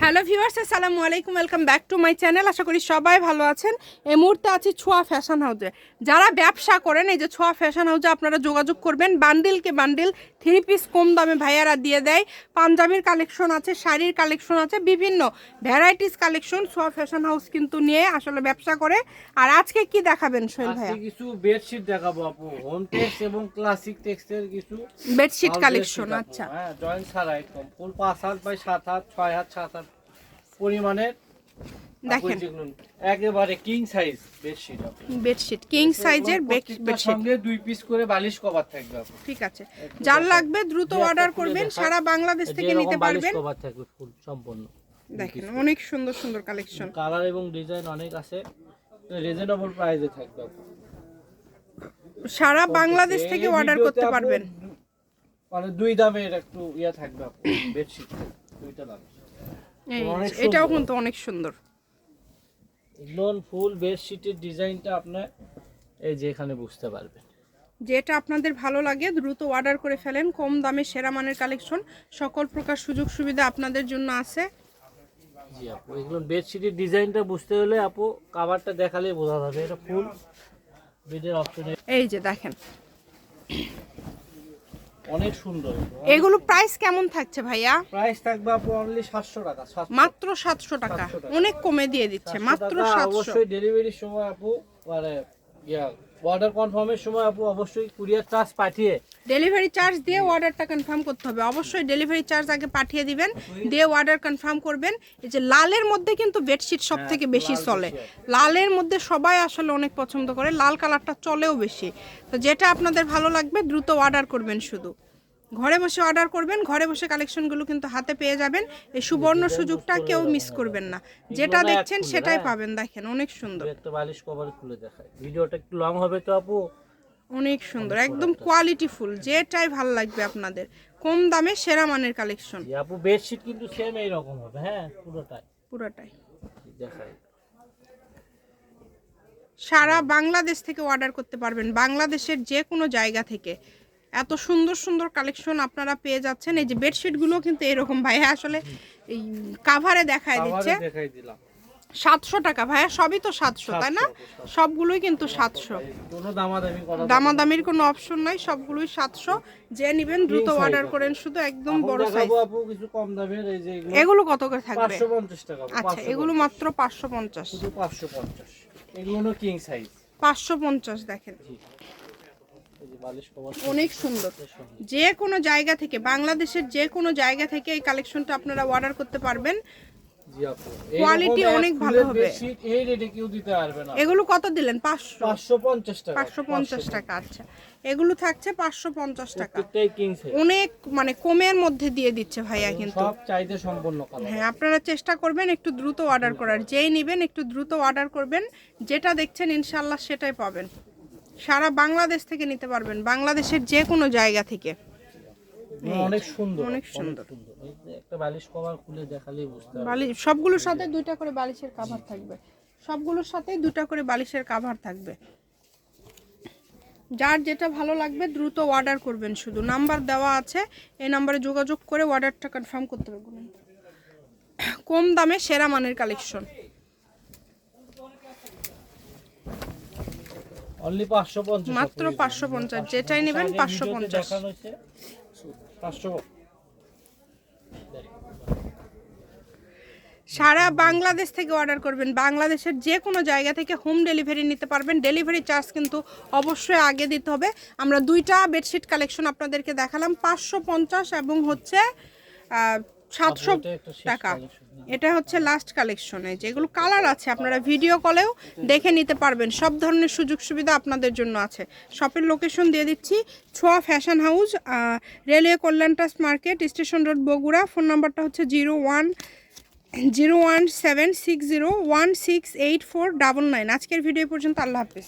Hello viewers, আসসালামু আলাইকুম, welcome back to my channel. আশা করি সবাই ভালো আছেন। এই মুহূর্তে আছি ছোঁয়া ফ্যাশন হাউসে। যারা ব্যবসা করেন, এই যে ছোঁয়া ফ্যাশন হাউসে আপনারা যোগাযোগ করবেন। বান্ডিলকে বান্ডিল 3 পিস কম দামে ভাইয়ারা দিয়ে দেয়। পাঞ্জাবির কালেকশন আছে, শাড়ির কালেকশন আছে, বিভিন্ন ভ্যারাইটিস কালেকশন ছোঁয়া ফ্যাশন হাউস কিন্তু নিয়ে আসলে ব্যবসা করে। আর আজকে কি দেখাবেন সোহেল ভাইয়া? আজকে কিছু বেডশিট দেখাবো আপু, হোম টেক্সট এবং ক্লাসিক টেক্সটের কিছু বেডশিট কালেকশন। আচ্ছা, হ্যাঁ, জয়েন্ট ছাড়া একদম ফুল 5 হাত বাই 7 হাত 6 হাত 7 হাত পরিমাণের দেখেন একেবারে কিং সাইজ বেডশিট আপু। বেডশিট কিং সাইজের বেডশিট, সঙ্গে 2 পিস করে বালিশ কভার থাকবে আপু। ঠিক আছে। যার লাগবে দ্রুত অর্ডার করবেন, সারা বাংলাদেশ থেকে নিতে পারবেন। বালিশ কভার থাকবে ফুল সম্পূর্ণ। দেখেন অনেক সুন্দর সুন্দর কালেকশন, কালার এবং ডিজাইন অনেক আছে, রিজনেবল প্রাইসে থাকবে আপু। সারা বাংলাদেশ থেকে অর্ডার করতে পারবেন। মানে দুই দামের একটু ইয়া থাকবে আপু, বেডশিট দুইটা দাম। এটাও কিন্তু অনেক সুন্দর। লোন ফুল বেডশিটের ডিজাইনটা আপনি এই যে এখানে বুঝতে পারবেন। যেটা আপনাদের ভালো লাগে দ্রুত অর্ডার করে ফেলেন। কম দামে সেরা মানের কালেকশন, সকল প্রকার সুযোগ সুবিধা আপনাদের জন্য আছে। জি আপু, এগুলো বেডশিটের ডিজাইনটা বুঝতে হলে আপু কভারটা দেখালেই বোঝা যাবে। এটা ফুল বেডের অপশনে, এই যে দেখেন অনেক সুন্দর। এগুলো প্রাইস কেমন থাকছে ভাইয়া? প্রাইস থাকবে আপু অনলি 700 টাকা। মাত্র 700 টাকা, অনেক কমে দিয়ে দিচ্ছে, মাত্র 700। অবশ্যই ডেলিভারির সময় আপু মানে অর্ডার কনফার্মের সময় আপু অবশ্যই কুরিয়ার চার্জ পাঠিয়ে ডেলিভারি চার্জ দিয়ে অর্ডারটা কনফার্ম করতে হবে। অবশ্যই ডেলিভারি চার্জ আগে পাঠিয়ে দিবেন, দিয়ে অর্ডার কনফার্ম করবেন। এই যে লালের মধ্যে কিন্তু বেডশিট সব থেকে বেশি চলে। লালের মধ্যে সবাই আসলে অনেক পছন্দ করে, লাল কালারটা চলেও বেশি। তো যেটা আপনাদের ভালো লাগবে দ্রুত অর্ডার করবেন। শুধু ঘরে বসে অর্ডার করবেন, ঘরে বসে কালেকশনগুলো কিন্তু হাতে পেয়ে যাবেন। এই সুবর্ণ সুযোগটা কেউ মিস করবেন না। যেটা দেখছেন সেটাই পাবেন। দেখেন অনেক সুন্দর, একটা বালিশ কভার খুলে দেখায়। ভিডিওটা একটু লং হবে তো আপু, অনেক সুন্দর, একদম কোয়ালিটি ফুল। যেটাই ভালো লাগবে আপনাদের, কম দামে সেরা মানের কালেকশন। আপু বেডশিট কিন্তু সেম এই রকম হবে। হ্যাঁ, পুরোটাই দেখাই। সারা বাংলাদেশ থেকে অর্ডার করতে পারবেন, বাংলাদেশের যে কোনো জায়গা থেকে। এত সুন্দর সুন্দর কালেকশন আপনারা পেয়ে যাচ্ছেন। এই যে বেডশিটগুলো কিন্তু এরকম ভাইয়া আসলে এই কাভারে দেখায় দিচ্ছে। 700 টাকা ভাইয়া, সবই তো 700 তাই না? সবগুলোই কিন্তু 700, কোনো দামাদামির কোনো অপশন নাই, সবগুলোই 700। যে নেবেন দ্রুত অর্ডার করেন, শুধু একদম বড় সাইজ। আপু কিছু কম দামের, এই যে এগুলো কত করে থাকবে? 550 টাকা। আচ্ছা, এগুলো মাত্র 550, শুধু 550। এগুলো কিং সাইজ 550। দেখেন অনেক সুন্দর। যে কোনো জায়গা থেকে, বাংলাদেশের যে কোনো জায়গা থেকে এই কালেকশনটা আপনারা অর্ডার করতে পারবেন। জি আপু, কোয়ালিটি অনেক ভালো হবে। এই রেটে কেউ দিতে পারবে না। এগুলো কত দিলেন? 550 টাকা। 550 টাকা। আচ্ছা, এগুলো থাকছে 550 টাকা। প্রত্যেকটাই কিং সাইজ, অনেক মানে কমের মধ্যে দিয়ে দিচ্ছে ভাইয়া কিন্তু। সব চাইতে সম্পন্ন কালার। হ্যাঁ, আপনারা চেষ্টা করবেন একটু দ্রুত অর্ডার করার। যেই নেবেন একটু দ্রুত অর্ডার করবেন, যেটা দেখছেন ইনশাআল্লাহ সেটাই পাবেন। সারা বাংলাদেশ থেকে নিতে পারবেন, বাংলাদেশের যে কোনো জায়গা থেকে। অনেক সুন্দর, অনেক সুন্দর। একটা বালিশ কভার খুলে দেখালেই বুঝতে পারবেন। বালিশ সবগুলোর সাথে 2টা করে বালিশের কভার থাকবে, সবগুলোর সাথে 2টা করে বালিশের কভার থাকবে। যার যেটা ভালো লাগবে দ্রুত অর্ডার করবেন। শুধু নাম্বার দেওয়া আছে, এই নাম্বারে যোগাযোগ করে অর্ডারটা কনফার্ম করতে পারবেন। কম দামে সেরা মানের কালেকশন, অনলি 550, মাত্র 550। যেটাই নেবেন 550। সারা বাংলাদেশ থেকে অর্ডার করবেন, বাংলাদেশের যে কোনো জায়গা থেকে হোম ডেলিভারি নিতে পারবেন। ডেলিভারি চার্জ কিন্তু অবশ্যই আগে দিতে হবে। আমরা 2টা বেডশিট কালেকশন আপনাদেরকে দেখালাম, 550 এবং হচ্ছে 700 টাকা। এটা হচ্ছে লাস্ট কালেকশনে, যেগুলো কালার আছে আপনারা ভিডিও কলেও দেখে নিতে পারবেন। সব ধরনের সুযোগ সুবিধা আপনাদের জন্য আছে। শপের লোকেশন দিয়ে দিচ্ছি, ছোঁয়া fashion house, railway Kalyan trust market, station road, Bogura. Phone নাম্বারটা হচ্ছে 0176016849। আজকের ভিডিও পর্যন্ত, আল্লাহ হাফিজ।